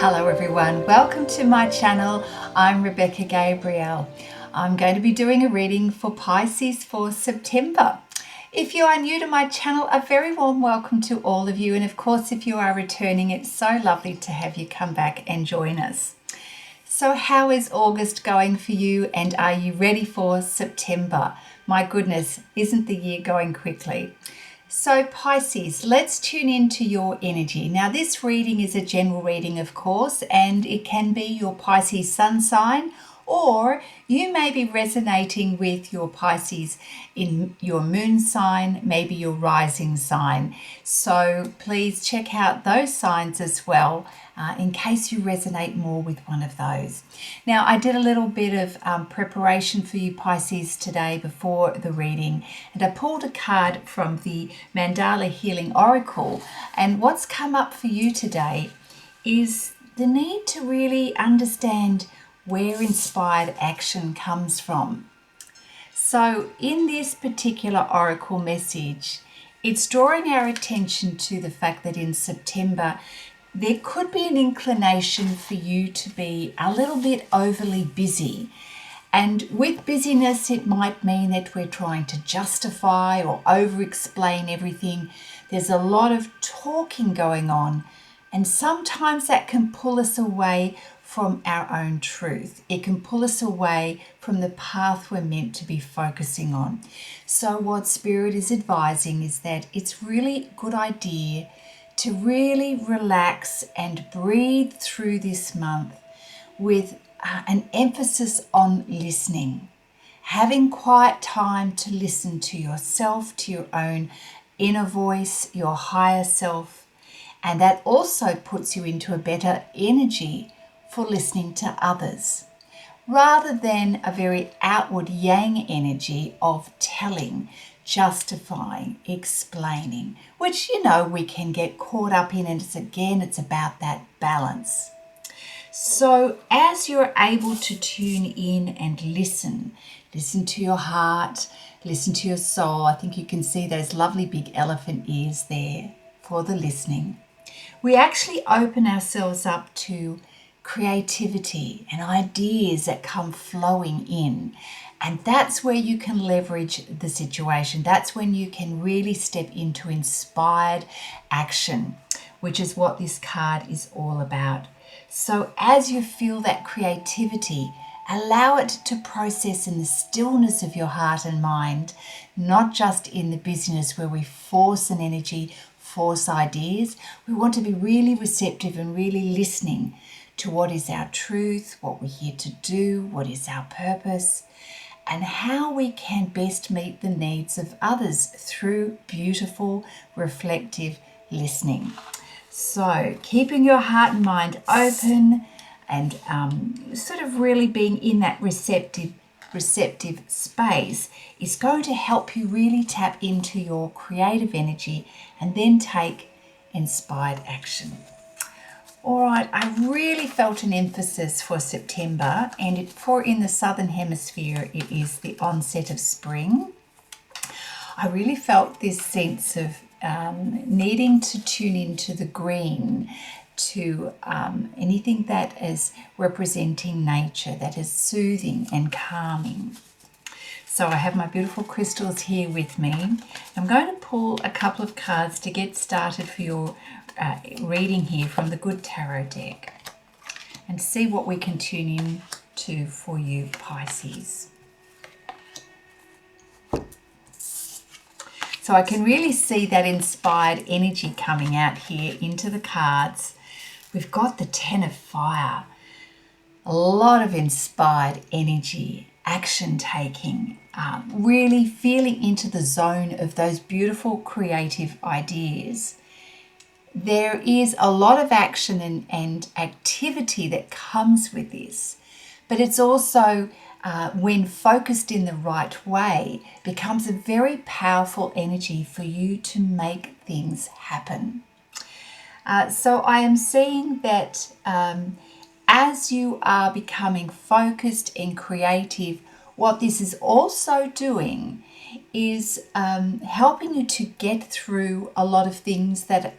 Hello everyone, welcome to my channel. I'm Rebecca Gabrielle. I'm going to be doing a reading for Pisces for September. If you are new to my channel, a very warm welcome to all of you, and of course if you are returning, it's so lovely to have you come back and join us. So how is August going for you, and are you ready for September? My goodness, isn't the year going quickly? So Pisces, let's tune into your energy. Now this reading is a general reading, of course, and it can be your Pisces sun sign, or you may be resonating with your Pisces in your moon sign, maybe your rising sign. So please check out those signs as well in case you resonate more with one of those. Now I did a little bit of preparation for you Pisces today before the reading, and I pulled a card from the Mandala Healing Oracle, and what's come up for you today is the need to really understand where inspired action comes from. So in this particular oracle message, it's drawing our attention to the fact that in September there could be an inclination for you to be a little bit overly busy. And with busyness, it might mean that we're trying to justify or over-explain everything. There's a lot of talking going on, and sometimes that can pull us away from our own truth. It can pull us away from the path we're meant to be focusing on. So what Spirit is advising is that it's really a good idea to really relax and breathe through this month with an emphasis on listening. Having quiet time to listen to yourself, to your own inner voice, your higher self, and that also puts you into a better energy for listening to others, rather than a very outward yang energy of telling, justifying, explaining, which we can get caught up in, and it's about that balance. So as you're able to tune in and listen to your heart, listen to your soul. I think you can see those lovely big elephant ears there for the listening. We actually open ourselves up to creativity and ideas that come flowing in, and that's where you can leverage the situation. That's when you can really step into inspired action, which is what this card is all about. So as you feel that creativity, allow it to process in the stillness of your heart and mind, not just in the busyness where we force an energy, force ideas. We want to be really receptive and really listening to what is our truth, what we're here to do, what is our purpose, and how we can best meet the needs of others through beautiful, reflective listening. So keeping your heart and mind open and sort of really being in that receptive space is going to help you really tap into your creative energy and then take inspired action. All right, I really felt an emphasis for September, and in the Southern Hemisphere, it is the onset of spring. I really felt this sense of needing to tune into the green, to anything that is representing nature, that is soothing and calming. So I have my beautiful crystals here with me. I'm going to pull a couple of cards to get started for your reading here from the Good Tarot deck, and see what we can tune in to for you Pisces. So I can really see that inspired energy coming out here into the cards. We've got the Ten of Fire, a lot of inspired energy, action taking, really feeling into the zone of those beautiful creative ideas. There is a lot of action and activity that comes with this, but it's also, when focused in the right way, becomes a very powerful energy for you to make things happen. So I am seeing that as you are becoming focused and creative, what this is also doing is helping you to get through a lot of things that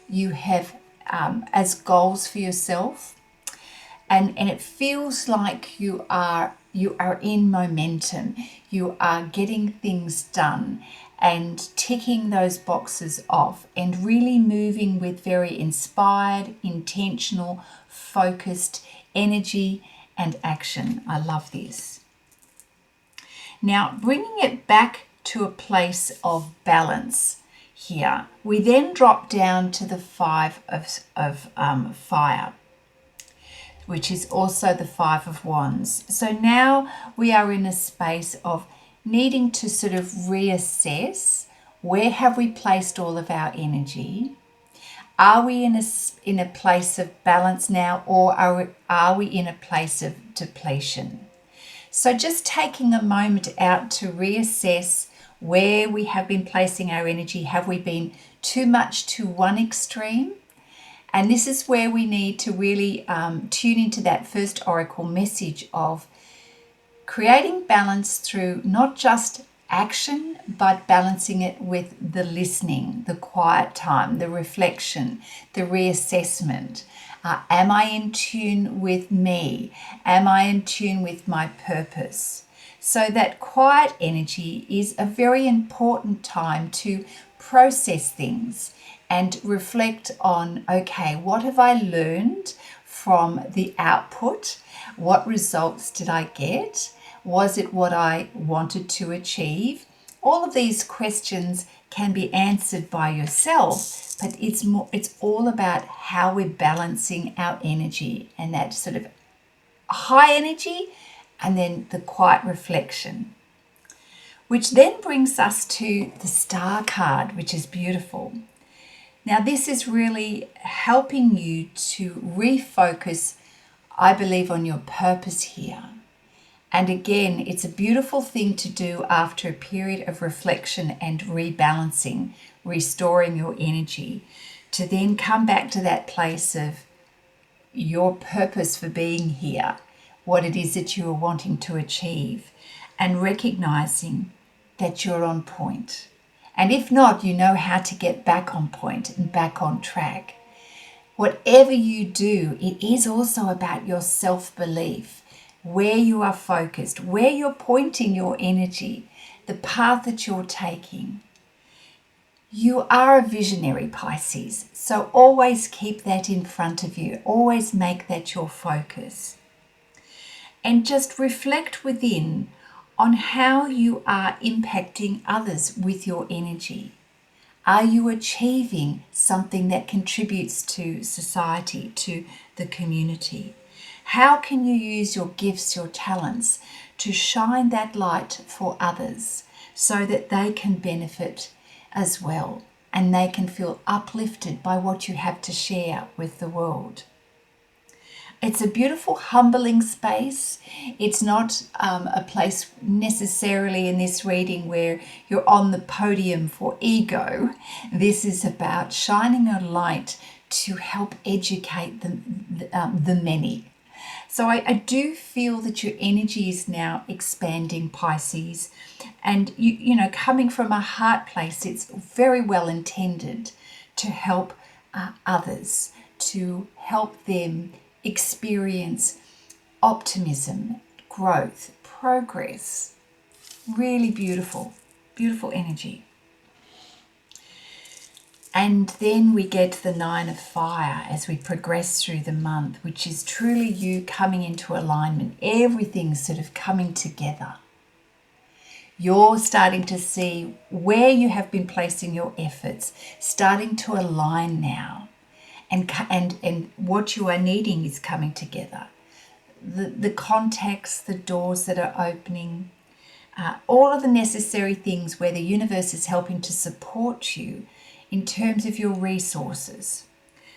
you have as goals for yourself. And it feels like you are in momentum. You are getting things done and ticking those boxes off and really moving with very inspired, intentional, focused energy and action. I love this. Now, bringing it back to a place of balance here, we then drop down to the Five of Fire, which is also the Five of Wands. So now we are in a space of needing to sort of reassess, where have we placed all of our energy? Are we in a place of balance now, or are we in a place of depletion? So just taking a moment out to reassess where we have been placing our energy. Have we been too much to one extreme? And this is where we need to really tune into that first oracle message of creating balance through not just action, but balancing it with the listening, the quiet time, the reflection, the reassessment. Am I in tune with me? Am I in tune with my purpose? So that quiet energy is a very important time to process things and reflect on, okay, what have I learned from the output? What results did I get? Was it what I wanted to achieve? All of these questions can be answered by yourself, but it's all about how we're balancing our energy, and that sort of high energy and then the quiet reflection. Which then brings us to the Star card, which is beautiful. Now, this is really helping you to refocus, I believe, on your purpose here. And again, it's a beautiful thing to do after a period of reflection and rebalancing, restoring your energy, to then come back to that place of your purpose for being here, what it is that you are wanting to achieve, and recognizing that you're on point. And if not, you know how to get back on point and back on track. Whatever you do, it is also about your self-belief, where you are focused, where you're pointing your energy, the path that you're taking. You are a visionary, Pisces, so always keep that in front of you. Always make that your focus. And just reflect within on how you are impacting others with your energy. Are you achieving something that contributes to society, to the community? How can you use your gifts, your talents, to shine that light for others so that they can benefit as well, and they can feel uplifted by what you have to share with the world? It's a beautiful, humbling space. It's not a place necessarily in this reading where you're on the podium for ego. This is about shining a light to help educate the many. So I do feel that your energy is now expanding, Pisces. And, you know, coming from a heart place, it's very well intended to help others, to help them experience optimism, growth, progress. Really beautiful, beautiful energy. And then we get the Nine of Fire as we progress through the month, which is truly you coming into alignment. Everything's sort of coming together. You're starting to see where you have been placing your efforts, starting to align now. And what you are needing is coming together. The contacts, the doors that are opening, all of the necessary things where the universe is helping to support you in terms of your resources.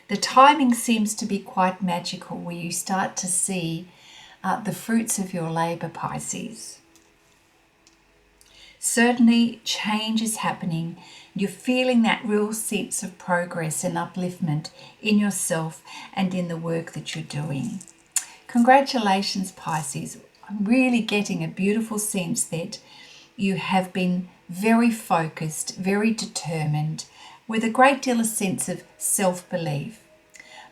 The timing seems to be quite magical, where you start to see the fruits of your labor, Pisces. Certainly change is happening. You're feeling that real sense of progress and upliftment in yourself and in the work that you're doing. Congratulations, Pisces. I'm really getting a beautiful sense that you have been very focused, very determined, with a great deal of sense of self-belief.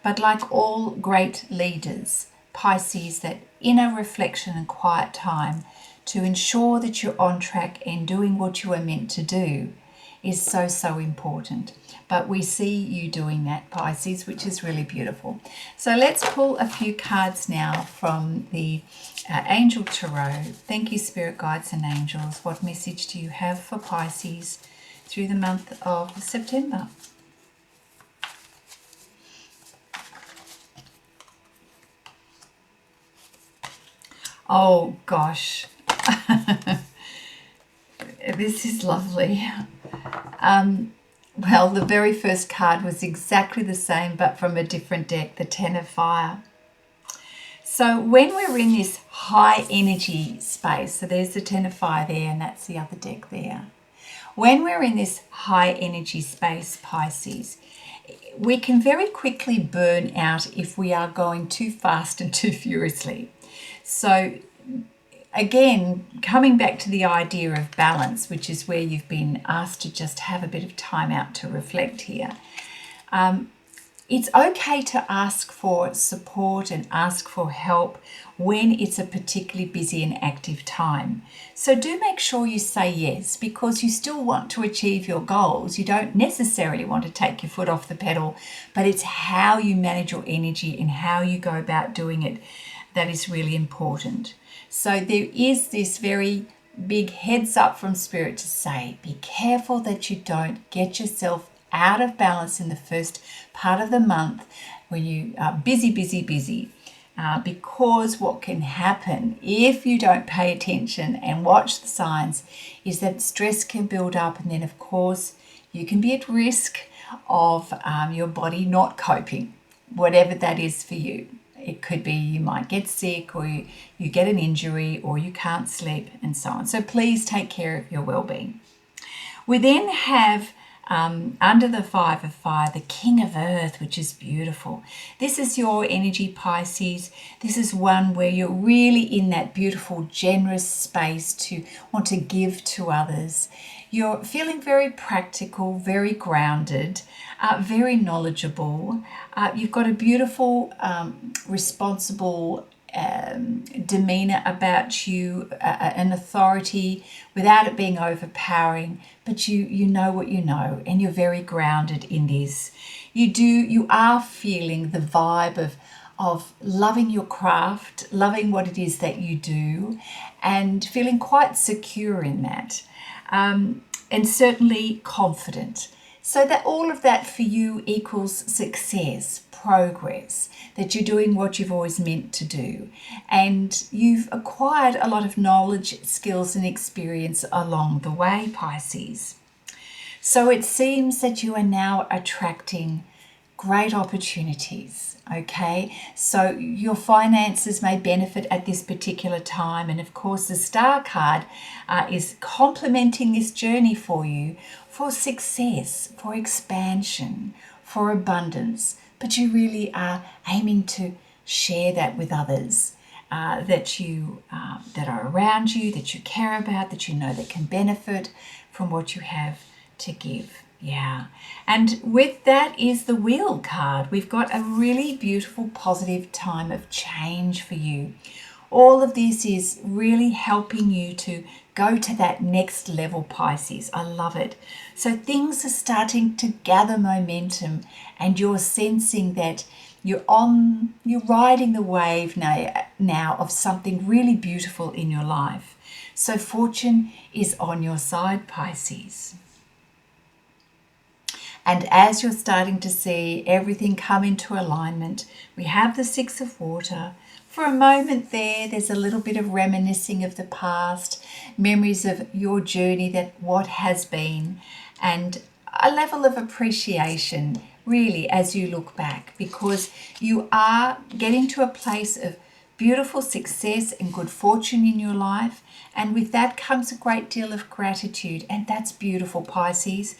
But like all great leaders, Pisces, that inner reflection and quiet time to ensure that you're on track and doing what you are meant to do is so, so important. But we see you doing that, Pisces, which is really beautiful. So let's pull a few cards now from the Angel Tarot. Thank you, Spirit Guides and Angels. What message do you have for Pisces through the month of September? Oh, gosh. This is lovely. Well, the very first card was exactly the same, but from a different deck, the Ten of Fire. So when we're in this high energy space, so there's the Ten of Fire there, and that's the other deck there. When we're in this high energy space, Pisces, we can very quickly burn out if we are going too fast and too furiously. So again, coming back to the idea of balance, which is where you've been asked to just have a bit of time out to reflect here. It's okay to ask for support and ask for help when it's a particularly busy and active time. So do make sure you say yes, because you still want to achieve your goals. You don't necessarily want to take your foot off the pedal, but it's how you manage your energy and how you go about doing it that is really important. So there is this very big heads up from Spirit to say, be careful that you don't get yourself out of balance in the first part of the month when you are busy, because what can happen if you don't pay attention and watch the signs is that stress can build up, and then of course you can be at risk of your body not coping, whatever that is for you. It could be you might get sick, or you get an injury, or you can't sleep, and so on. So please take care of your well-being. We then have under the Five of Fire, the King of Earth, which is beautiful. This is your energy, Pisces. This is one where you're really in that beautiful, generous space to want to give to others. You're feeling very practical, very grounded, very knowledgeable. You've got a beautiful, responsible demeanor about you, an authority without it being overpowering, but you know what you know, and you're very grounded in this. You are feeling the vibe of loving your craft, loving what it is that you do, and feeling quite secure in that, and certainly confident. So that all of that for you equals success, progress, that you're doing what you've always meant to do. And you've acquired a lot of knowledge, skills and experience along the way, Pisces. So it seems that you are now attracting great opportunities, okay? So your finances may benefit at this particular time. And of course, the Star card is complementing this journey for you for success, for expansion, for abundance. But you really are aiming to share that with others that are around you, that you care about, that you know that can benefit from what you have to give. Yeah. And with that is the Wheel card. We've got a really beautiful, positive time of change for you. All of this is really helping you to go to that next level, Pisces. I love it. So things are starting to gather momentum, and you're sensing that you're riding the wave now of something really beautiful in your life. So fortune is on your side, Pisces. And as you're starting to see everything come into alignment, we have the Six of Water. For a moment there's a little bit of reminiscing of the past, memories of your journey, that what has been, and a level of appreciation really as you look back, because you are getting to a place of beautiful success and good fortune in your life. And with that comes a great deal of gratitude, and that's beautiful, Pisces.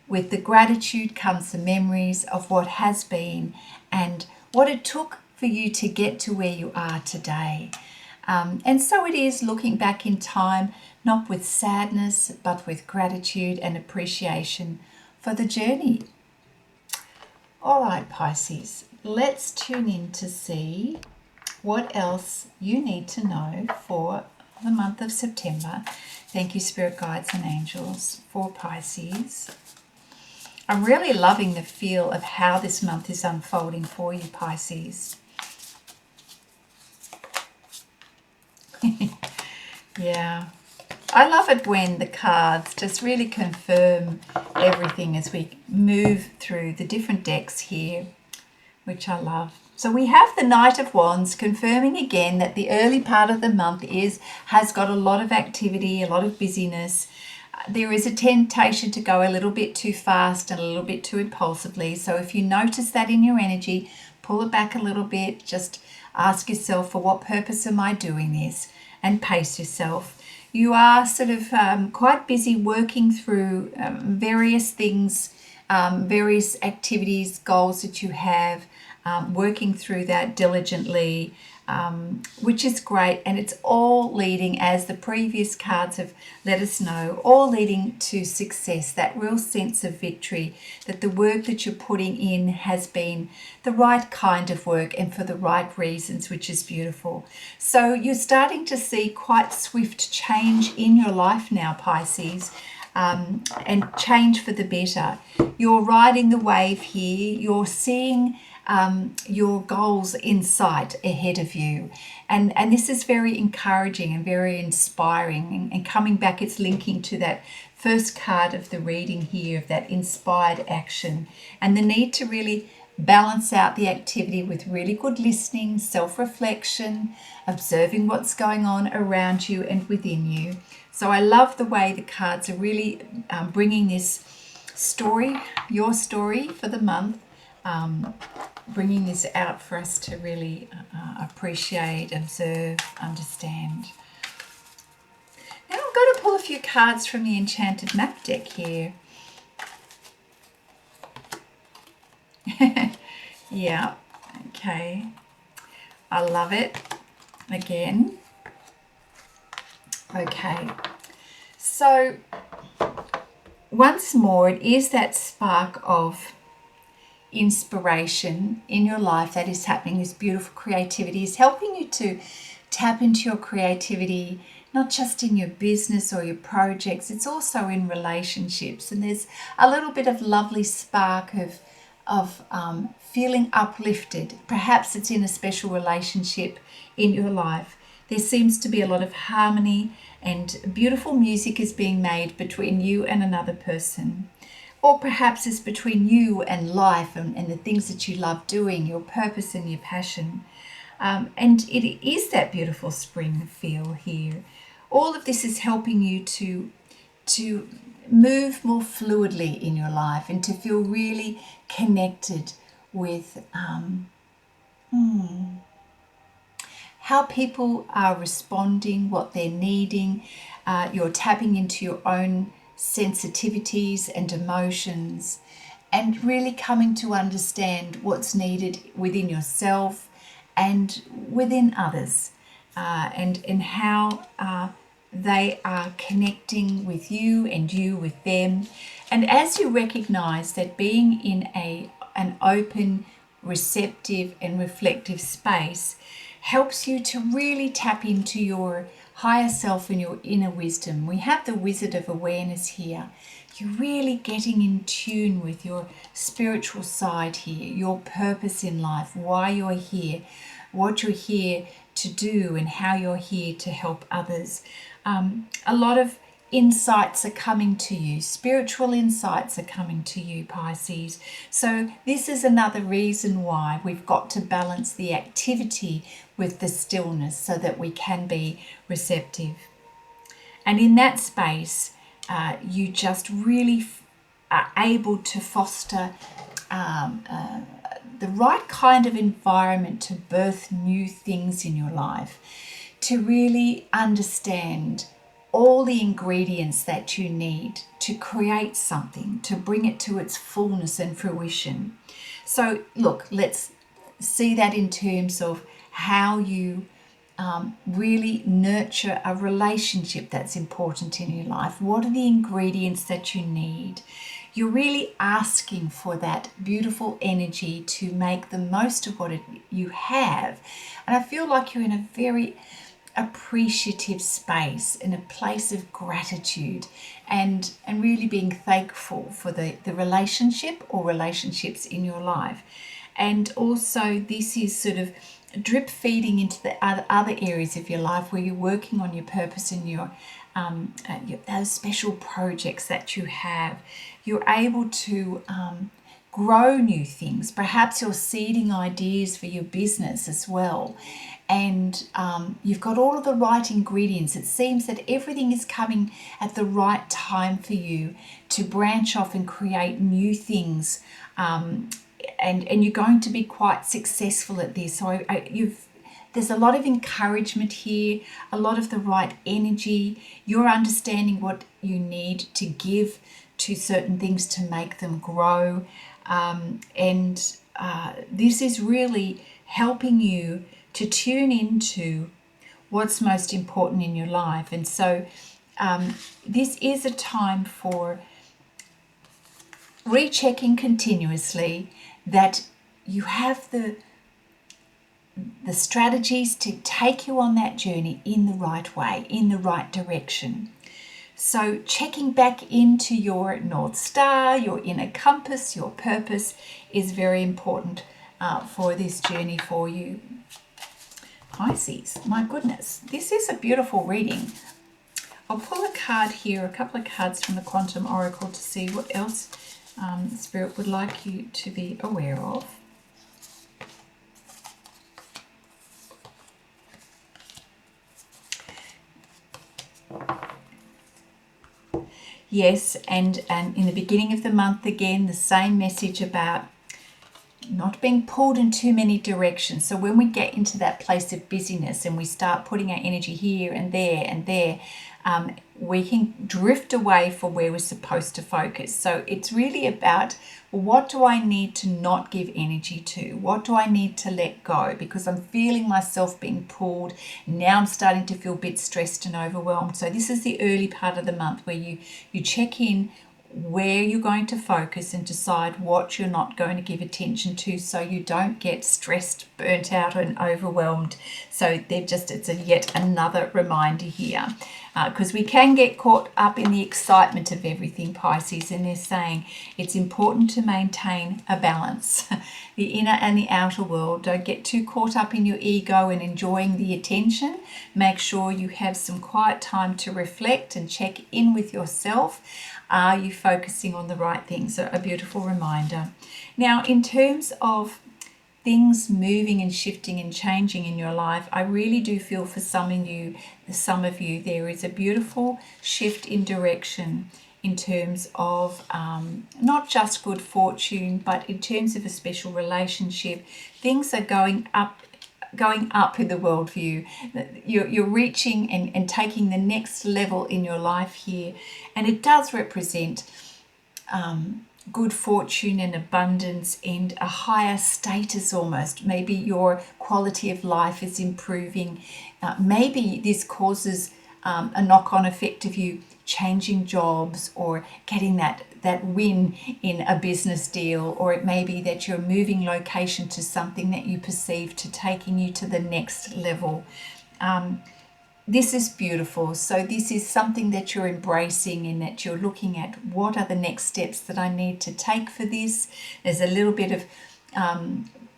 With the gratitude comes the memories of what has been and what it took for you to get to where you are today. And so it is looking back in time, not with sadness, but with gratitude and appreciation for the journey. All right, Pisces, let's tune in to see what else you need to know for the month of September. Thank you, Spirit Guides and Angels, for Pisces. I'm really loving the feel of how this month is unfolding for you, Pisces. Yeah. I love it when the cards just really confirm everything as we move through the different decks here, which I love. So we have the Knight of Wands confirming again that the early part of the month has got a lot of activity, a lot of busyness. There is a temptation to go a little bit too fast and a little bit too impulsively. So if you notice that in your energy, pull it back a little bit. Just ask yourself, for what purpose am I doing this? And pace yourself. You are sort of quite busy working through various things, various activities, goals that you have, working through that diligently, which is great. And it's all leading, as the previous cards have let us know, all leading to success, that real sense of victory, that the work that you're putting in has been the right kind of work and for the right reasons, which is beautiful. So you're starting to see quite swift change in your life now, Pisces. And change for the better. You're riding the wave here. You're seeing your goals in sight ahead of you. And this is very encouraging and very inspiring. And coming back, it's linking to that first card of the reading here, of that inspired action. And the need to really balance out the activity with really good listening, self-reflection, observing what's going on around you and within you. So I love the way the cards are really bringing this story, your story for the month, bringing this out for us to really appreciate, observe, understand. Now I'm going to pull a few cards from the Enchanted Map deck here. Yeah, okay. I love it. Again. Okay. So once more, it is that spark of inspiration in your life that is happening. This beautiful creativity is helping you to tap into your creativity, not just in your business or your projects, it's also in relationships. And there's a little bit of lovely spark of feeling uplifted. Perhaps it's in a special relationship in your life. There seems to be a lot of harmony and beautiful music is being made between you and another person. Or perhaps it's between you and life and the things that you love doing, your purpose and your passion. And it is that beautiful spring feel here. All of this is helping you to move more fluidly in your life and to feel really connected with how people are responding, what they're needing. You're tapping into your own sensitivities and emotions and really coming to understand what's needed within yourself and within others, and how they are connecting with you and you with them. And as you recognize that being in an open, receptive and reflective space helps you to really tap into your higher self and your inner wisdom. We have the Wizard of Awareness here. You're really getting in tune with your spiritual side here, your purpose in life, why you're here, what you're here to do and how you're here to help others. A lot of insights are coming to you. Spiritual insights are coming to you, Pisces. So this is another reason why we've got to balance the activity with the stillness so that we can be receptive. And in that space, you just really are able to foster the right kind of environment to birth new things in your life, to really understand all the ingredients that you need to create something, to bring it to its fullness and fruition. So look, let's see that in terms of how you really nurture a relationship that's important in your life. What are the ingredients that you need? you're really asking for that beautiful energy to make the most of what you have. And I feel like you're in a very appreciative space, in a place of gratitude, and really being thankful for the relationship or relationships in your life. And also this is sort of drip feeding into the other areas of your life where you're working on your purpose and your those special projects that you have. You're able to grow new things. Perhaps you're seeding ideas for your business as well. And you've got all of the right ingredients. It seems that everything is coming at the right time for you to branch off and create new things. And you're going to be quite successful at this. So there's a lot of encouragement here, a lot of the right energy. You're understanding what you need to give to certain things to make them grow. This is really helping you to tune into what's most important in your life. And so this is a time for rechecking continuously that you have the strategies to take you on that journey in the right way, in the right direction. So checking back into your North Star, your inner compass, your purpose is very important for this journey for you. Pisces, my goodness, this is a beautiful reading. I'll pull a card here, a couple of cards from the Quantum Oracle to see what else Spirit would like you to be aware of. Yes, and in the beginning of the month again, the same message about not being pulled in too many directions. So when we get into that place of busyness and we start putting our energy here and there, we can drift away from where we're supposed to focus. So it's really about, what do I need to not give energy to? What do I need to let go? Because I'm feeling myself being pulled. Now I'm starting to feel a bit stressed and overwhelmed. So this is the early part of the month where you check in where you're going to focus and decide what you're not going to give attention to, so you don't get stressed, burnt out and overwhelmed. So it's yet another reminder here, because we can get caught up in the excitement of everything, Pisces, and they're saying it's important to maintain a balance. The inner and the outer world. Don't get too caught up in your ego and enjoying the attention. Make sure you have some quiet time to reflect and check in with yourself. Are you focusing on the right things? So a beautiful reminder. Now, in terms of things moving and shifting and changing in your life, I really do feel for some of you, there is a beautiful shift in direction in terms of not just good fortune, but in terms of a special relationship. Things are going up in the world for you. You're reaching and taking the next level in your life here, and it does represent good fortune and abundance and a higher status almost. Maybe your quality of life is improving. Maybe this causes a knock-on effect of you changing jobs or getting that win in a business deal, or it may be that you're moving location to something that you perceive to taking you to the next level. This is beautiful. So this is something that you're embracing and that you're looking at, what are the next steps that I need to take for this. There's a little bit of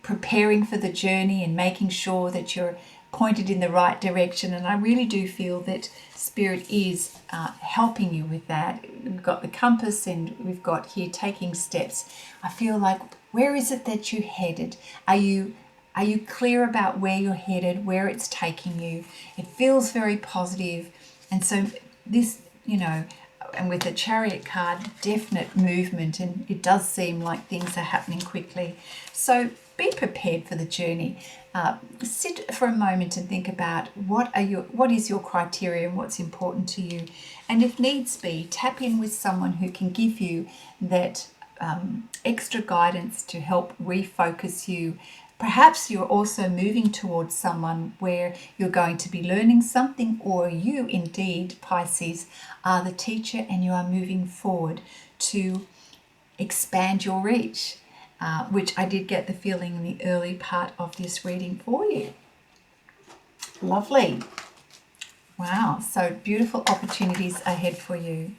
preparing for the journey and making sure that you're pointed in the right direction, and I really do feel that Spirit is helping you with that. We've got the compass and we've got here taking steps. I feel like, where is it that you're headed? Are you clear about where you're headed, where it's taking you? It feels very positive. And so this, and with the Chariot card, definite movement, and it does seem like things are happening quickly. So be prepared for the journey. Sit for a moment and think about what is your criteria and what's important to you. And if needs be, tap in with someone who can give you that extra guidance to help refocus you. Perhaps you're also moving towards someone where you're going to be learning something, or you indeed, Pisces, are the teacher and you are moving forward to expand your reach, which I did get the feeling in the early part of this reading for you. Lovely. Wow, so beautiful opportunities ahead for you.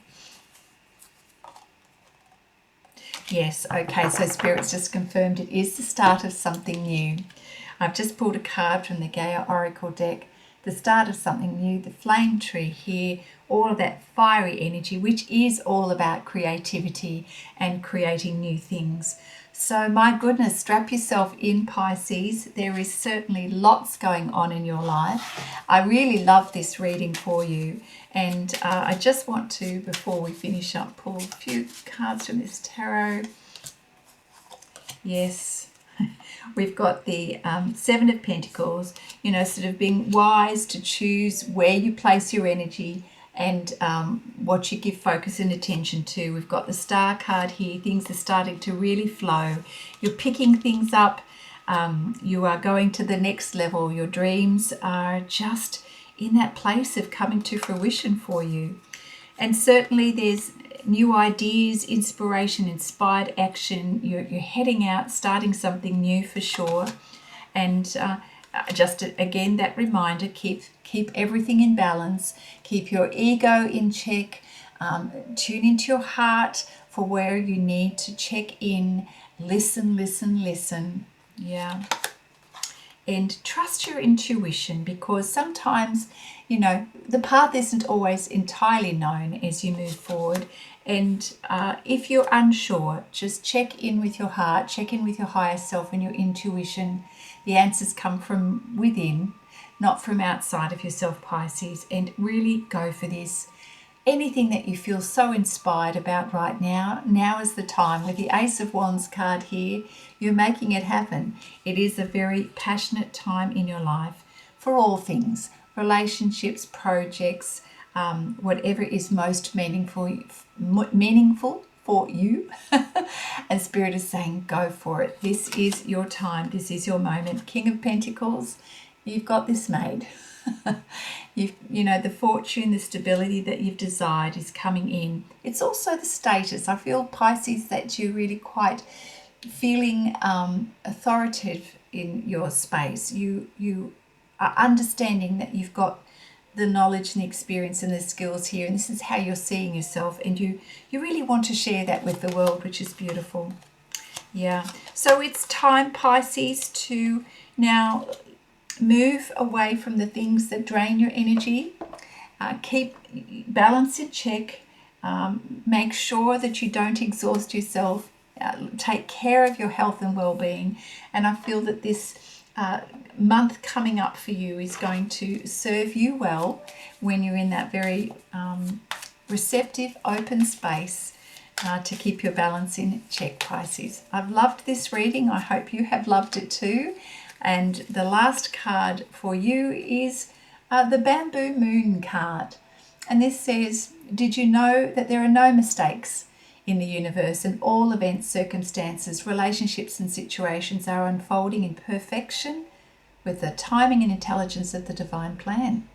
Yes, okay, so Spirit's just confirmed it is the start of something new. I've just pulled a card from the Gaia Oracle deck, the start of something new, the flame tree here, all of that fiery energy, which is all about creativity and creating new things. So my goodness, strap yourself in, Pisces. There is certainly lots going on in your life. I really love this reading for you. And I just want to, before we finish up, pull a few cards from this tarot. Yes, we've got the Seven of Pentacles, you know, sort of being wise to choose where you place your energy and what you give focus and attention to. We've got the Star card here. Things are starting to really flow. You're picking things up. You are going to the next level. Your dreams are just in that place of coming to fruition for you. And certainly there's new ideas, inspiration, inspired action. You're heading out, starting something new for sure. And just again, that reminder, keep everything in balance, keep your ego in check, tune into your heart for where you need to check in, listen. Yeah. And trust your intuition, because sometimes, you know, the path isn't always entirely known as you move forward. And if you're unsure, just check in with your heart, check in with your higher self and your intuition. The answers come from within, not from outside of yourself, Pisces, and really go for this. Anything that you feel so inspired about right now, now is the time. With the Ace of Wands card here, you're making it happen. It is a very passionate time in your life for all things, relationships, projects, whatever is most meaningful for you. And Spirit is saying, go for it. This is your time. This is your moment. King of Pentacles, you've got this made. You know, the fortune, the stability that you've desired is coming in. It's also the status. I feel, Pisces, that you're really quite feeling authoritative in your space. You are understanding that you've got the knowledge and the experience and the skills here, and this is how you're seeing yourself, and you really want to share that with the world, which is beautiful. Yeah, so it's time, Pisces, to now move away from the things that drain your energy. Keep balance in check. Make sure that you don't exhaust yourself. Take care of your health and well-being. And I feel that this month coming up for you is going to serve you well when you're in that very receptive, open space to keep your balance in check, Pisces. I've loved this reading. I hope you have loved it too. And the last card for you is the Bamboo Moon card. And this says, did you know that there are no mistakes in the universe, and all events, circumstances, relationships and situations are unfolding in perfection with the timing and intelligence of the divine plan?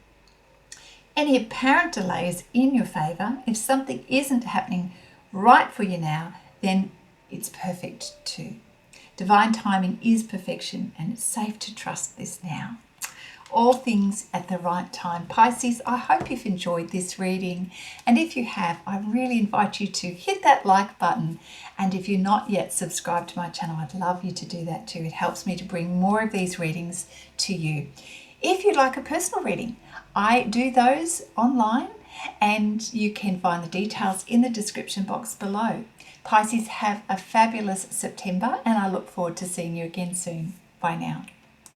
Any apparent delay is in your favor. If something isn't happening right for you now, then it's perfect too. Divine timing is perfection, and it's safe to trust this now. All things at the right time. Pisces, I hope you've enjoyed this reading. And if you have, I really invite you to hit that like button. And if you're not yet subscribed to my channel, I'd love you to do that too. It helps me to bring more of these readings to you. If you'd like a personal reading, I do those online, and you can find the details in the description box below. Pisces, have a fabulous September, and I look forward to seeing you again soon. Bye now.